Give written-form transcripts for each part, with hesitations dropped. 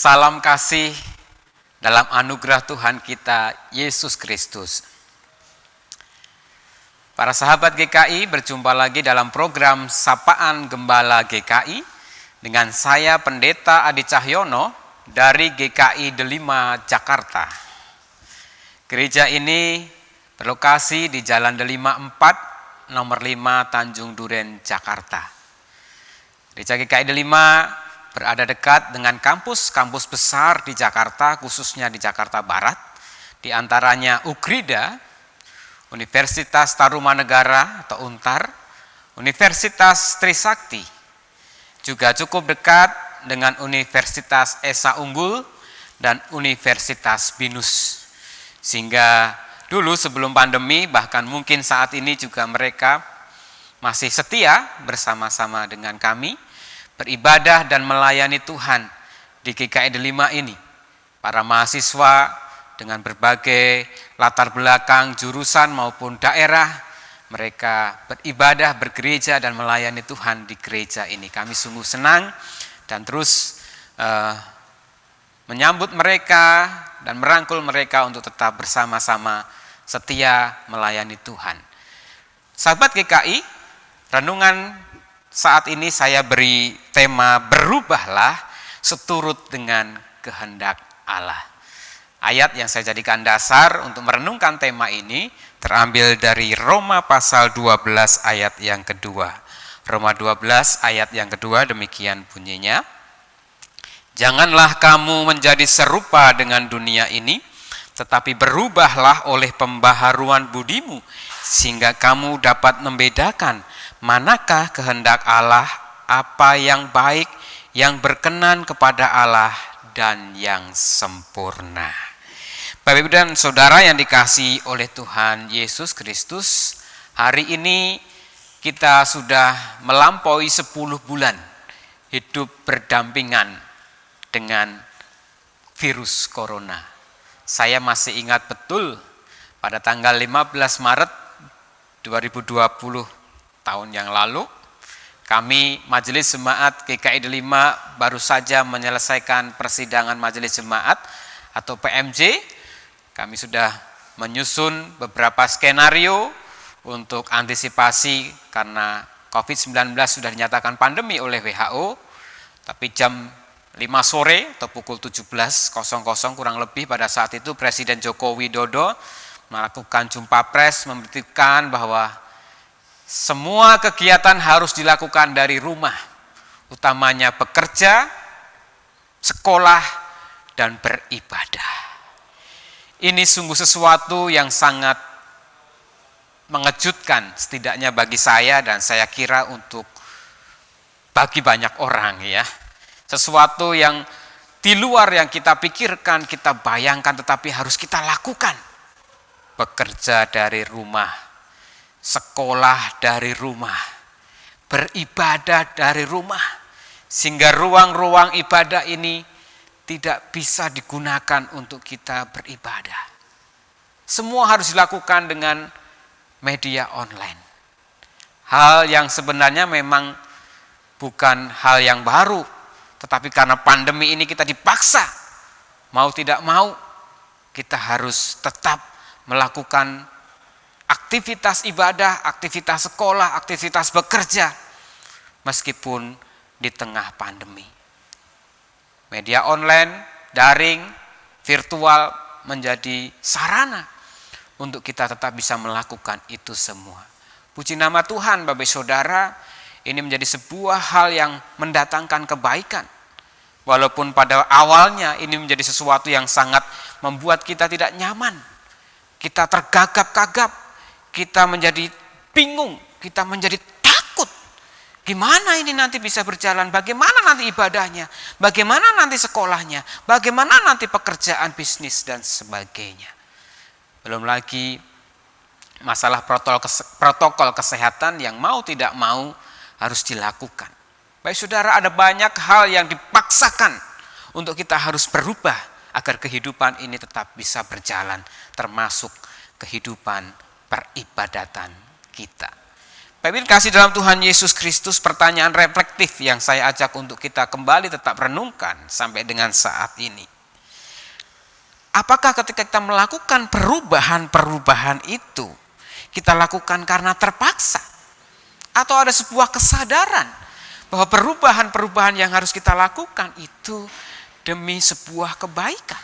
Salam kasih dalam anugerah Tuhan kita Yesus Kristus. Para sahabat GKI, berjumpa lagi dalam program Sapaan Gembala GKI dengan saya Pendeta Adi Cahyono dari GKI Delima, Jakarta. Gereja ini berlokasi di Jalan Delima 4, nomor 5, Tanjung Duren, Jakarta. Gereja GKI Delima berada dekat dengan kampus-kampus besar di Jakarta, khususnya di Jakarta Barat, di antaranya UGRIDA, Universitas Tarumanegara atau UNTAR, Universitas Trisakti, juga cukup dekat dengan Universitas Esa Unggul dan Universitas BINUS. Sehingga dulu sebelum pandemi, bahkan mungkin saat ini juga mereka masih setia bersama-sama dengan kami, beribadah dan melayani Tuhan di GKI Delima ini. Para mahasiswa dengan berbagai latar belakang, jurusan maupun daerah, mereka beribadah, bergereja dan melayani Tuhan di gereja ini. Kami sungguh senang dan terus menyambut mereka dan merangkul mereka untuk tetap bersama-sama setia melayani Tuhan. Sahabat GKI, renungan saat ini saya beri tema berubahlah seturut dengan kehendak Allah. Ayat yang saya jadikan dasar untuk merenungkan tema ini terambil dari Roma pasal 12 ayat yang kedua. Roma 12 ayat yang kedua demikian bunyinya. Janganlah kamu menjadi serupa dengan dunia ini, tetapi berubahlah oleh pembaharuan budimu, sehingga kamu dapat membedakan manakah kehendak Allah, apa yang baik, yang berkenan kepada Allah, dan yang sempurna. Bapak Ibu dan Saudara yang dikasihi oleh Tuhan Yesus Kristus, hari ini kita sudah melampaui 10 bulan hidup berdampingan dengan virus corona. Saya masih ingat betul pada tanggal 15 Maret 2020 tahun yang lalu, kami Majelis Jemaat GKI Delima baru saja menyelesaikan persidangan Majelis Jemaat atau PMJ. Kami sudah menyusun beberapa skenario untuk antisipasi karena COVID-19 sudah dinyatakan pandemi oleh WHO, tapi jam 5 sore atau pukul 17.00 kurang lebih pada saat itu Presiden Joko Widodo melakukan jumpa pers memberitakan bahwa semua kegiatan harus dilakukan dari rumah, utamanya bekerja, sekolah, dan beribadah. Ini sungguh sesuatu yang sangat mengejutkan, setidaknya bagi saya dan saya kira untuk bagi banyak orang ya. Sesuatu yang di luar yang kita pikirkan, kita bayangkan, tetapi harus kita lakukan. Bekerja dari rumah, sekolah dari rumah, beribadah dari rumah, sehingga ruang-ruang ibadah ini tidak bisa digunakan untuk kita beribadah. Semua harus dilakukan dengan media online. Hal yang sebenarnya memang bukan hal yang baru, tetapi karena pandemi ini kita dipaksa, mau tidak mau, kita harus tetap melakukan aktivitas ibadah, aktivitas sekolah, aktivitas bekerja, meskipun di tengah pandemi. Media online, daring, virtual menjadi sarana untuk kita tetap bisa melakukan itu semua. Puji nama Tuhan, Bapak Saudara, ini menjadi sebuah hal yang mendatangkan kebaikan. Walaupun pada awalnya ini menjadi sesuatu yang sangat membuat kita tidak nyaman. Kita tergagap-gagap, kita menjadi bingung, kita menjadi takut. Gimana ini nanti bisa berjalan, bagaimana nanti ibadahnya, bagaimana nanti sekolahnya, bagaimana nanti pekerjaan bisnis dan sebagainya. Belum lagi masalah protokol kesehatan yang mau tidak mau harus dilakukan. Baik saudara, ada banyak hal yang dipaksakan untuk kita harus berubah agar kehidupan ini tetap bisa berjalan, termasuk kehidupan peribadatan kita. Bapak kasih dalam Tuhan Yesus Kristus, pertanyaan efektif yang saya ajak untuk kita kembali tetap renungkan sampai dengan saat ini. Apakah ketika kita melakukan perubahan-perubahan itu, kita lakukan karena terpaksa? Atau ada sebuah kesadaran bahwa perubahan-perubahan yang harus kita lakukan itu demi sebuah kebaikan.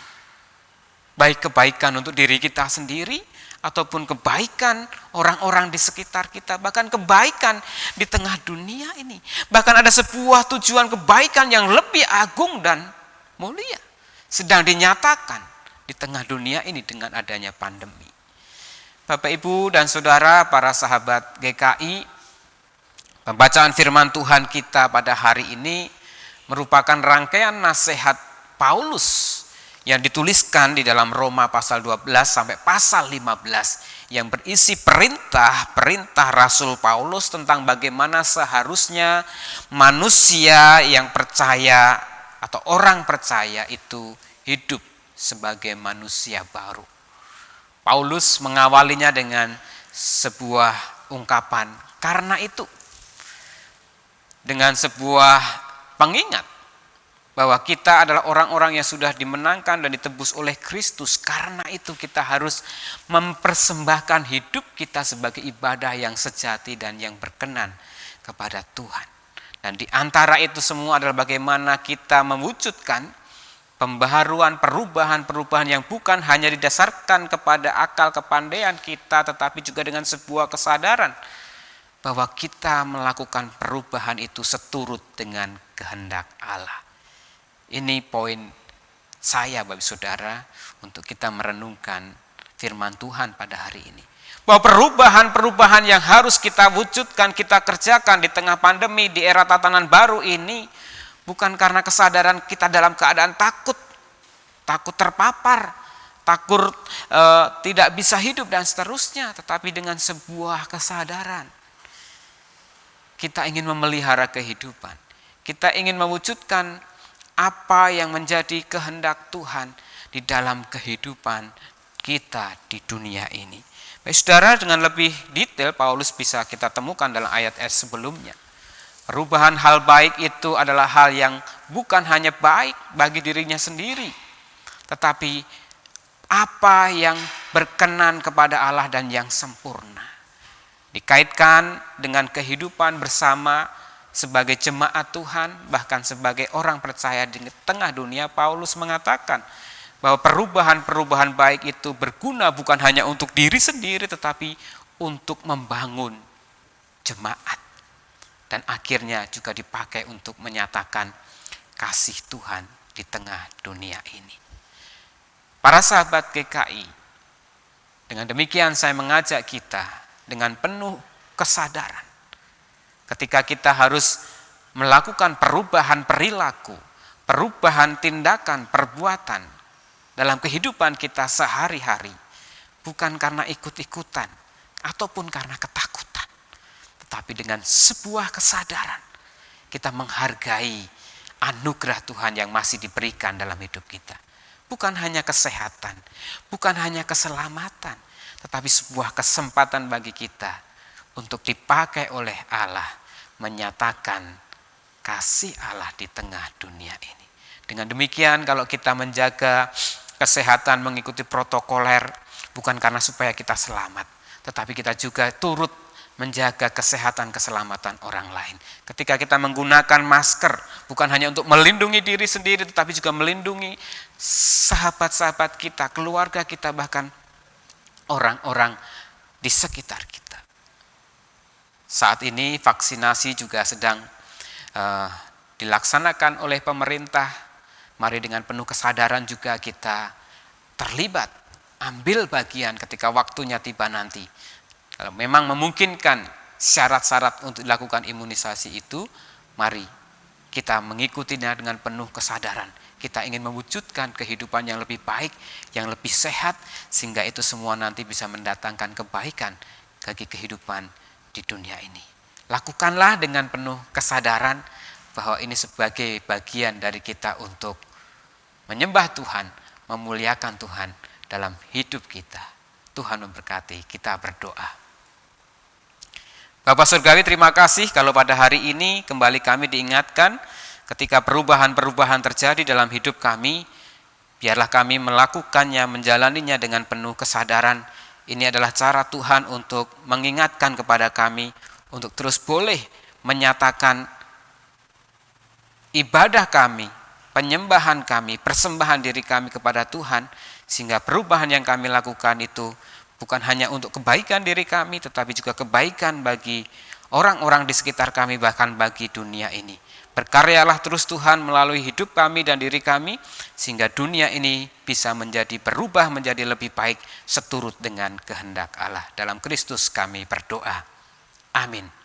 Baik kebaikan untuk diri kita sendiri, ataupun kebaikan orang-orang di sekitar kita, bahkan kebaikan di tengah dunia ini. Bahkan ada sebuah tujuan kebaikan yang lebih agung dan mulia sedang dinyatakan di tengah dunia ini dengan adanya pandemi. Bapak, Ibu, dan Saudara, para sahabat GKI, pembacaan firman Tuhan kita pada hari ini merupakan rangkaian nasihat Paulus yang dituliskan di dalam Roma pasal 12 sampai pasal 15 yang berisi perintah Rasul Paulus tentang bagaimana seharusnya manusia yang percaya atau orang percaya itu hidup sebagai manusia baru. Paulus mengawalinya dengan sebuah ungkapan, karena itu, dengan sebuah pengingat bahwa kita adalah orang-orang yang sudah dimenangkan dan ditebus oleh Kristus. Karena itu kita harus mempersembahkan hidup kita sebagai ibadah yang sejati dan yang berkenan kepada Tuhan. Dan di antara itu semua adalah bagaimana kita mewujudkan pembaharuan, perubahan-perubahan yang bukan hanya didasarkan kepada akal kepandaian kita, tetapi juga dengan sebuah kesadaran bahwa kita melakukan perubahan itu seturut dengan kehendak Allah. Ini poin saya, Bapak Saudara, untuk kita merenungkan firman Tuhan pada hari ini. Bahwa perubahan-perubahan yang harus kita wujudkan, kita kerjakan di tengah pandemi, di era tatanan baru ini, bukan karena kesadaran kita dalam keadaan takut terpapar, takut tidak bisa hidup dan seterusnya, tetapi dengan sebuah kesadaran. Kita ingin memelihara kehidupan. Kita ingin mewujudkan apa yang menjadi kehendak Tuhan di dalam kehidupan kita di dunia ini. Baik saudara, dengan lebih detail Paulus bisa kita temukan dalam ayat-ayat sebelumnya. Perubahan hal baik itu adalah hal yang bukan hanya baik bagi dirinya sendiri, tetapi apa yang berkenan kepada Allah dan yang sempurna. Dikaitkan dengan kehidupan bersama sebagai jemaat Tuhan, bahkan sebagai orang percaya di tengah dunia. Paulus mengatakan bahwa perubahan-perubahan baik itu berguna bukan hanya untuk diri sendiri, tetapi untuk membangun jemaat. Dan akhirnya juga dipakai untuk menyatakan kasih Tuhan di tengah dunia ini. Para sahabat GKI, dengan demikian saya mengajak kita dengan penuh kesadaran, ketika kita harus melakukan perubahan perilaku, perubahan tindakan, perbuatan dalam kehidupan kita sehari-hari, bukan karena ikut-ikutan ataupun karena ketakutan, tetapi dengan sebuah kesadaran kita menghargai anugerah Tuhan yang masih diberikan dalam hidup kita. Bukan hanya kesehatan, bukan hanya keselamatan, tetapi sebuah kesempatan bagi kita untuk dipakai oleh Allah menyatakan kasih Allah di tengah dunia ini. Dengan demikian, kalau kita menjaga kesehatan mengikuti protokoler, bukan karena supaya kita selamat, tetapi kita juga turut menjaga kesehatan keselamatan orang lain. Ketika kita menggunakan masker, bukan hanya untuk melindungi diri sendiri, tetapi juga melindungi sahabat-sahabat kita, keluarga kita, bahkan orang-orang di sekitar kita. Saat ini vaksinasi juga sedang dilaksanakan oleh pemerintah. Mari dengan penuh kesadaran juga kita terlibat, ambil bagian ketika waktunya tiba nanti. Kalau memang memungkinkan syarat-syarat untuk dilakukan imunisasi itu, mari kita mengikutinya dengan penuh kesadaran. Kita ingin mewujudkan kehidupan yang lebih baik, yang lebih sehat, sehingga itu semua nanti bisa mendatangkan kebaikan bagi kehidupan di dunia ini. Lakukanlah dengan penuh kesadaran bahwa ini sebagai bagian dari kita untuk menyembah Tuhan, memuliakan Tuhan dalam hidup kita. Tuhan memberkati. Kita berdoa. Bapak Surgawi, terima kasih kalau pada hari ini kembali kami diingatkan ketika perubahan-perubahan terjadi dalam hidup kami, biarlah kami melakukannya, menjalaninya dengan penuh kesadaran. Ini adalah cara Tuhan untuk mengingatkan kepada kami untuk terus boleh menyatakan ibadah kami, penyembahan kami, persembahan diri kami kepada Tuhan, sehingga perubahan yang kami lakukan itu bukan hanya untuk kebaikan diri kami, tetapi juga kebaikan bagi orang-orang di sekitar kami, bahkan bagi dunia ini. Berkaryalah terus Tuhan melalui hidup kami dan diri kami, sehingga dunia ini bisa berubah menjadi lebih baik seturut dengan kehendak Allah. Dalam Kristus kami berdoa. Amin.